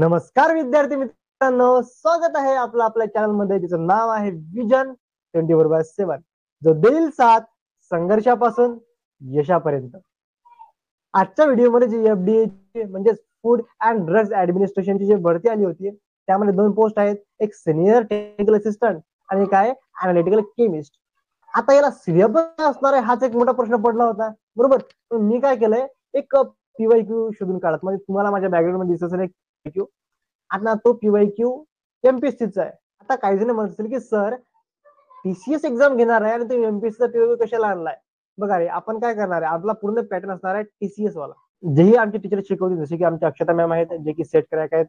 नमस्कार विद्यार्थी मित्रांनो, स्वागत आहे आपलं आपल्या चॅनल मध्ये, जिचं नाव आहे विजन 24/7, जो देईल साथ संघर्षापासून यशापर्यंत. आजच्या व्हिडिओमध्ये जी FDA म्हणजे फूड अँड ड्रग्स ऍडमिनिस्ट्रेशनची जी भरती आली होती, त्यामध्ये 2 पोस्ट आहेत, एक सिनियर टेक्निकल असिस्टंट आणि एक आहे अनालिटिकल केमिस्ट. आता याला सिलेबस काय असणार आहे हाच एक मोठा प्रश्न पडला होता, बरोबर. मी काय केलंय, एक PYQ शोधून काढत, म्हणजे तुम्हाला माझ्या बॅकग्राऊंड मध्ये दिसत असेल एक PYQ. आता तो PYQ MPSCचा आहे. आता काही जण म्हणतील की सर TCS एक्झाम घेणार आहे आणि तुम्ही MPSCचा PYQ कशाला आणलाय. बघा रे, आपण काय करणार आहे, आपला पूर्ण पॅटर्न असणार आहे TCS वाला. जेही आमचे टीचर शिकवतील, जसे की आमच्या अक्षता मॅम आहेत, जे की सेट क्रॅक आहेत,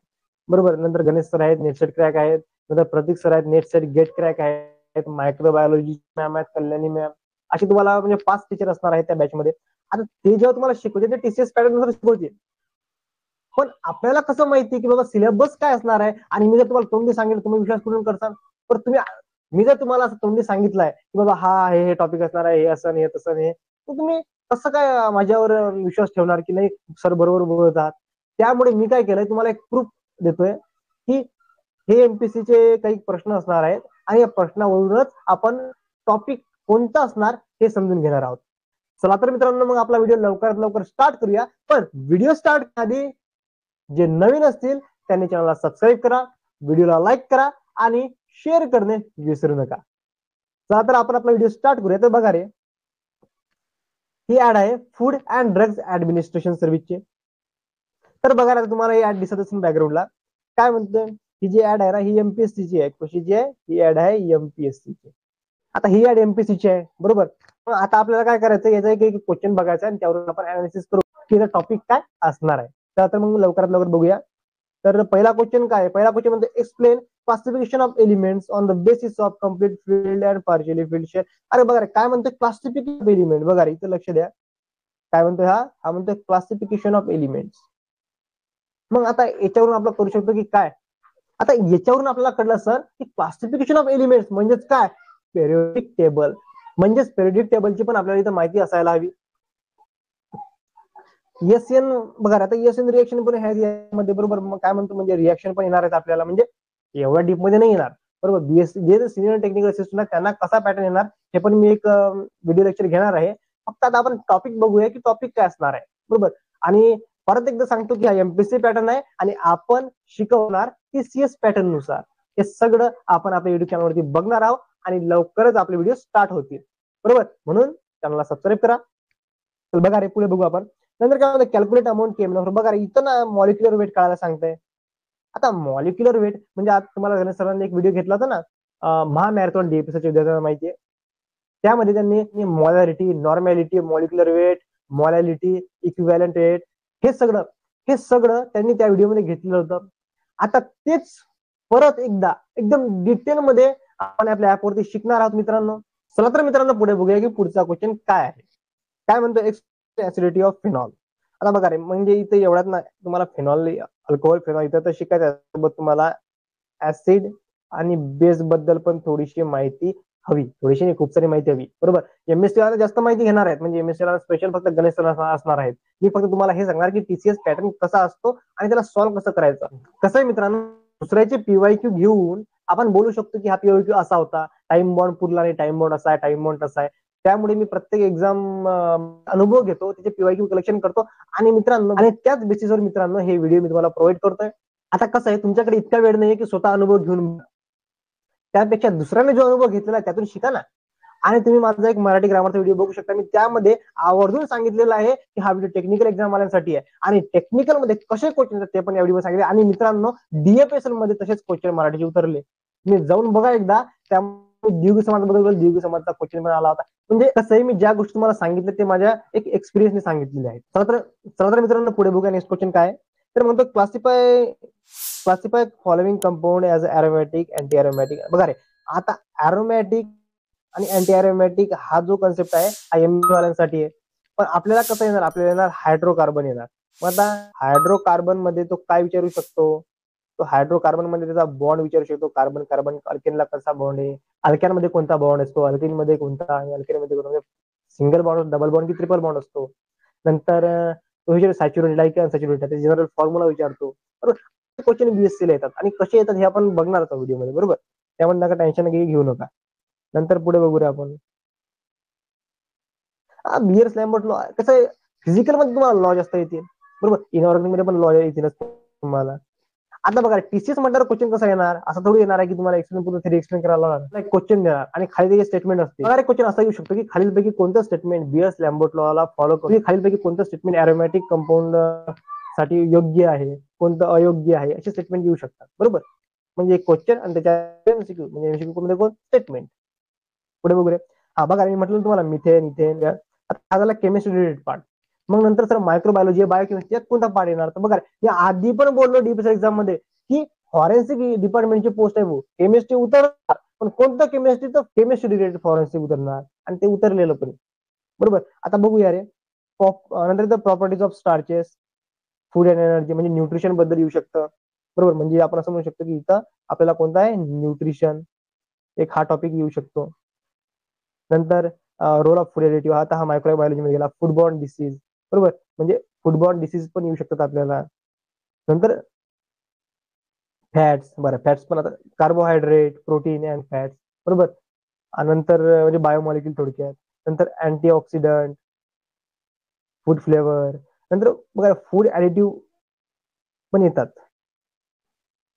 बरोबर. नंतर गणेश सर आहेत, नेट सेट क्रॅक आहेत. नंतर प्रतीक सर आहेत, नेट सेट गेट क्रॅक आहेत. मायक्रोबायोलॉजी मॅम आहेत, कल्याणी मॅम. अशी तुम्हाला म्हणजे 5 टीचर असणार आहेत त्या बॅच मध्ये. आता ते जेव्हा तुम्हाला शिकवते ते TCS पॅटर्न नुसार शिकवते. पण आपल्याला कसं माहिती की बाबा सिलेबस काय असणार आहे, आणि मी जर तुम्हाला तोंडी सांगितलं तुम्ही विश्वास करून करताल. पण मी जर तुम्हाला असं तोंडी सांगितलंय की बाबा हा हे टॉपिक असणार आहे, हे असं हे तसं हे, तर तुम्ही कसं काय माझ्यावर विश्वास ठेवणार की नाही सर बरोबर बोलतात. त्यामुळे मी काय केलंय, तुम्हाला एक प्रूफ देतोय की हे MPSC चे काही प्रश्न असणार आहेत आणि या प्रश्नावरूनच आपण टॉपिक कोणता असणार हे समजून घेणार आहोत. चला तर मित्रांनो, मग आपला व्हिडिओ लवकरात लवकर स्टार्ट करूया. पण व्हिडिओ स्टार्ट आधी जे नवीन असतील त्यांनी चॅनलला सबस्क्राईब करा, व्हिडिओला लाईक करा आणि शेअर करणे विसरू नका. चला तर आपण आपला व्हिडिओ स्टार्ट करूया. तर बघा रे, ही ऍड आहे फूड अँड ड्रग्स ऍडमिनिस्ट्रेशन सर्व्हिसची. तर बघा ना, तुम्हाला ही ऍड दिसत असेल बॅकग्राऊंडला. काय म्हणतोय, ही जी ऍड आहे ना, ही MPSC ची आहे. कशाची आहे ही ऍड? आहे MPSC ची. आता ही ऍड MPSC ची आहे, बरोबर. मग आता आपल्याला काय करायचं, याचा एक क्वेश्चन बघायचा आणि त्यावरून आपण अनालिसिस करू की टॉपिक काय असणार आहे. तर मग लवकरात लवकर बघूया. तर पहिला क्वेश्चन काय आहे, पहिला क्वेश्चन म्हणजे explain classification of elements on the basis of complete field and partially field share. अरे बघा रे, काय म्हणतोय क्लासिफिकेशन ऑफ एलिमेंट. बघा रे, इथं लक्ष द्या. काय म्हणतोय हा म्हणतोय क्लासिफिकेशन ऑफ एलिमेंट्स. मग आता याच्यावरून आपण करू शकतो की काय, आता याच्यावरून आपल्याला कळलं सर की क्लासिफिकेशन ऑफ एलिमेंट्स म्हणजेच काय, पेरियोडिक टेबल. म्हणजेच पेरियोडिक टेबलची पण आपल्याला इथं माहिती असायला हवी. SN बघा आता SN रिएक्शन पण आहे यामध्ये, बरोबर. मग काय म्हणतो, म्हणजे रिएक्शन पण येणार आहेत आपल्याला, म्हणजे एवढ्या डीप मध्ये नाही येणार, बरोबर. जे सिनियर टेक्निकल असिस्टंट त्यांना कसा पॅटर्न येणार हे पण मी एक व्हिडिओ लेक्चर घेणार आहे. फक्त आता आपण टॉपिक बघूया की टॉपिक काय असणार आहे, बरोबर. आणि परत एकदा सांगतो की हा MPSC पॅटर्न आहे आणि आपण शिकवणार TCS पॅटर्न नुसार. हे सगळं आपण आपल्या युट्यूब चॅनलवरती बघणार आहोत आणि लवकरच आपले व्हिडिओ स्टार्ट होतील, बरोबर. म्हणून चॅनलला सबस्क्राईब करा. तर बघा रे, पुढे बघू आपण. नंतर काय म्हणतं, कॅल्क्युलेट अमाऊंट केम. बघा रे, इथं ना मॉलिक्युलर वेट काढायला सांगतंय. आता मॉलिक्युलर वेट म्हणजे आज तुम्हाला गणेश सरांनी एक व्हिडिओ घेतला होता ना, महामॅरेथॉन DPSC विद्यार्थ्यांना माहिती आहे. त्यामध्ये त्यांनी मॉलॅरिटी, नॉर्मॅलिटी, मॉलिक्युलर वेट, मॉलॅलिटी, इक्विव्हॅलंट वेट, हे सगळं त्यांनी त्या व्हिडिओमध्ये घेतलेलं होतं. आता तेच परत एकदा एकदम डिटेल मध्ये आपण आपल्या ऍपवरती शिकणार आहोत मित्रांनो. चला तर मित्रांनो, पुढे बघूया की पुढचा क्वेश्चन काय आहे. काय म्हणतो, ऍसिडिटी ऑफ फिनॉल. आता बघा रे, म्हणजे इथे एवढ्यात ना तुम्हाला फिनॉल, अल्कोहोल, फिनॉल इथं तर शिकायचं आहे, सोबत तुम्हाला ऍसिड आणि बेस बद्दल पण थोडीशी माहिती हवी. थोडीशी नाही, खूप सारी माहिती हवी, बरोबर. MSC वाला जास्त माहिती घेणार आहेत, म्हणजे MSC वाला स्पेशल फक्त गणेश सर असणार आहेत. मी फक्त तुम्हाला हे सांगणार की TCS पॅटर्न कसा असतो आणि त्याला सॉल्व्ह कसं करायचं. कसं आहे मित्रांनो, दुसऱ्याचे PYQ घेऊन आपण बोलू शकतो की हा PYQ असा होता, टाइम बॉन्ड पुरला नाही, टाइम बॉन्ड असा आहे, टाइम बॉन्ड तसा आहे. त्यामुळे मी प्रत्येक एक्झाम अनुभव घेतो, त्याचे PYQ कलेक्शन करतो आणि मित्रांनो, आणि त्याच बेसिसवर मित्रांनो हे व्हिडिओ मी तुम्हाला प्रोव्हाइड करतोय. आता कसं आहे, तुमच्याकडे इतका वेळ नाही की स्वतः अनुभव घेऊन, त्यापेक्षा दुसऱ्याने जो अनुभव घेतलेला आहे त्यातून शिका ना. आणि तुम्ही माझा एक मराठी ग्रामरचा व्हिडिओ बघू शकता, मी त्यामध्ये आवर्जून सांगितलेलं आहे की हा व्हिडिओ टेक्निकल एक्झाम वाल्यांसाठी आहे आणि टेक्निकल मध्ये कसे क्वेश्चन येतात ते पण या व्हिडिओ सांगितले. आणि मित्रांनो, DFSL मध्ये तसेच क्वेश्चन मराठीचे उतरले, मी जाऊन बघा एकदा. त्यामुळे द्विगु समाजाबद्दल द्विगु समाजाचा क्वेश्चन पण आला होता. म्हणजे कसं आहे, मी ज्या गोष्टी तुम्हाला सांगितलं ते माझ्या एक एक्सपिरियन्सने सांगितलेले आहेत. चला तर मित्रांनो, पुढे बघूया नेक्स्ट क्वेश्चन काय. तर म्हणतो classify following compound as aromatic, anti aromatic. बघा रे, आता अरोमॅटिक आणि अँटी अरोमॅटिक हा जो कन्सेप्ट आहे हा MSC वाल्यांसाठी आहे. पण आपल्याला कसं येणार, आपल्याला येणार हायड्रोकार्बन येणार. मग आता हायड्रोकार्बन मध्ये तो काय विचारू शकतो, तो हायड्रोकार्बन मध्ये त्याचा बॉन्ड विचारू शकतो. कार्बन कार्बन अल्केनला कसा बॉन्ड आहे, अल्कॅन मध्ये कोणता बॉन्ड असतो, अल्केन मध्ये कोणता, आणि अल्केन मध्ये कोणता, सिंगल बॉन्ड, डबल बॉन्ड की ट्रिपल बॉन्ड असतो. नंतर तो विचार सॅच्युरेटेड आहे की अनसॅच्युरेटेड आहे, जनरल फॉर्म्युला विचारतो. क्वेश्चन बीएससी ला येतात आणि कसे येतात हे आपण बघणार आहोत व्हिडिओमध्ये, बरोबर. त्यामुळे नका टेन्शन घेऊ नका. नंतर पुढे बघूया आपण. बिअर्स लॅम्बर्ट लॉ कसं आहे, फिजिकल मध्ये तुम्हाला लॉ जास्त येतील, बरोबर. इनऑर्गॅनिक मध्ये पण लॉ येतीलच तुम्हाला. आता बघा टीसीएस म्हटल्यावर क्वेश्चन कसा येणार, असं थोडी येणार आहे की तुम्हाला एक्सप्लेन पूर्ण थेरी एक्सप्लेन करायला लागणार. क्वेश्चन देणार आणि खाली त्याचे स्टेटमेंट असते. बघा क्वेश्चन असा येऊ शकतो की खालीलपैकी कोणतं स्टेटमेंट बिअर्स लॅम्बर्ट लॉला फॉलो करतो, खालीलपैकी कोणतं स्टेटमेंट अरोमॅटिक कंपाऊंड साठी योग्य आहे, कोणतं अयोग्य आहे, असे स्टेटमेंट येऊ शकतात, बरोबर. म्हणजे एक क्वेश्चन आणि त्याच्या एमसीक्यू, म्हणजे एमसीक्यू मध्ये कोण स्टेटमेंट. पुढे बघूया. हा बघा मी म्हटलं तुम्हाला मिथेन इथेन, हा झाला केमिस्ट्री रिलेटेड पार्ट. मग नंतर सर मायक्रोबायोलॉजी बायोकेमिस्ट्री यात कोणता पार्ट येणार, तर बघा मी आधी पण बोललो डीपीएससी एक्झाम मध्ये की फॉरेन्सिक डिपार्टमेंटची पोस्ट आहे, केमिस्ट्री उतरणार, पण कोणतं केमिस्ट्री, तर केमिस्ट्री रिलेटेड फॉरेन्सिक उतरणार आणि ते उतरलेलं पण, बरोबर. आता बघूया रे. नंतर properties of starches, food and energy म्हणजे न्यूट्रिशन बद्दल येऊ शकतं, बरोबर. म्हणजे आपण असं म्हणू शकतो की इथं आपल्याला कोणता आहे, न्यूट्रिशन, एक हा टॉपिक येऊ शकतो. नंतर रोल ऑफ फूड एडिटिव्ह, आता हा मायक्रोबायोलॉजी मध्ये गेला. फूडबॉर्न डिसीज, बरोबर, म्हणजे फूडबॉर्न डिसीज पण येऊ शकतात आपल्याला. नंतर फॅट्स, बरं फॅट्स पण आता कार्बोहायड्रेट, प्रोटीन अँड फॅट्स, बरोबर. नंतर म्हणजे बायोमॉलिक्यूल थोडक्यात. नंतर अँटीऑक्सिडंट, फूड फ्लेवर. नंतर बघा फूड ऍडिटिव्ह पण येतात.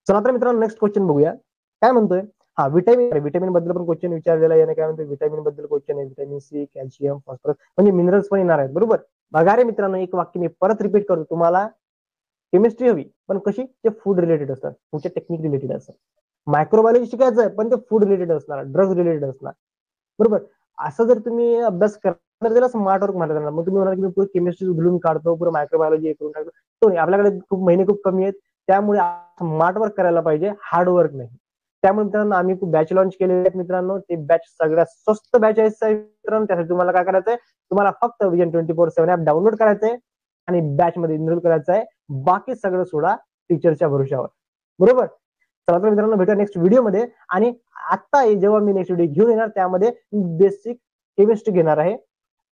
चला तर मित्रांनो नेक्स्ट क्वेश्चन बघूया. काय म्हणतोय, हा व्हिटॅमिन बद्दल पण क्वेश्चन विचारलेला आहे. काय म्हणतोय, व्हिटॅमिन बद्दल क्वेश्चन आहे. व्हिटॅमिन सी, कॅल्शियम, फॉस्फरस म्हणजे मिनरल्स पण येणार आहेत, बरोबर. बघा रे मित्रांनो, एक वाक्य मी परत रिपीट करतो. तुम्हाला केमिस्ट्री हवी पण कशी, ते फूड रिलेटेड असतात, फूडच्या टेक्निक रिलेटेड असतात. मायक्रोबायोलॉजी शिकायचं आहे पण ते फूड रिलेटेड असणार, ड्रग्ज रिलेटेड असणार, बरोबर. असं जर तुम्ही अभ्यास करणार, त्याला स्मार्ट वर्क म्हणतात. मग तुम्ही म्हणाल की मी केमिस्ट्री उधळून काढतो, पुढे मायक्रोबायोलॉजी करून टाकतो. तो नाही, आपल्याकडे खूप महिने खूप कमी आहेत, त्यामुळे स्मार्ट वर्क करायला पाहिजे, हार्ड वर्क नाही. त्यामुळे मित्रांनो आम्ही खूप बॅच लॉन्च केलेले आहेत मित्रांनो. ते बॅच सगळ्यात स्वस्त बॅच आहे मित्रांनो. त्यासाठी तुम्हाला काय करायचंय, तुम्हाला फक्त विजन 24/7 ऍप डाउनलोड करायचंय आणि बॅच मध्ये इनरोल करायचं आहे. बाकी सगळं सोडा टीचरच्या भरोशावर, बरोबर. चला तर मित्रांनो भेटूया नेक्स्ट व्हिडिओमध्ये. आणि आता जेव्हा मी नेक्स्ट व्हिडिओ घेऊन येणार त्यामध्ये बेसिक केमिस्ट्री घेणार आहे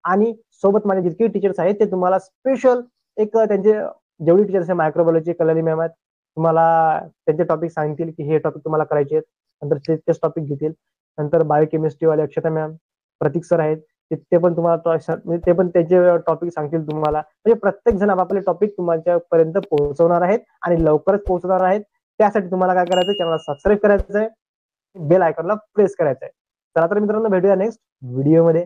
आणि सोबत माझे जितके टीचर्स आहेत ते तुम्हाला स्पेशल एक त्यांचे जेवढी टीचर्स आहे, मायक्रोबायोलॉजी कल्याणी मॅम आहेत, तुम्हाला त्यांचे टॉपिक सांगतील की हे टॉपिक तुम्हाला करायचे आहेत. नंतर तेच टॉपिक घेतील. नंतर बायोकेमिस्ट्री वाले अक्षता मॅम, प्रतीक सर आहेत, ते पण तुम्हाला ते पण त्याचे टॉपिक सांगतील तुम्हाला. म्हणजे प्रत्येक जण आपले टॉपिक तुमच्यापर्यंत पोहोचवणार आहेत आणि लवकरच पोहोचणार आहेत. त्यासाठी तुम्हाला काय करायचं, चॅनलला सबस्क्राईब करायचं आहे, बेल आयकॉनला प्रेस करायचं आहे. चला तर मित्रांनो भेटूया नेक्स्ट व्हिडिओमध्ये.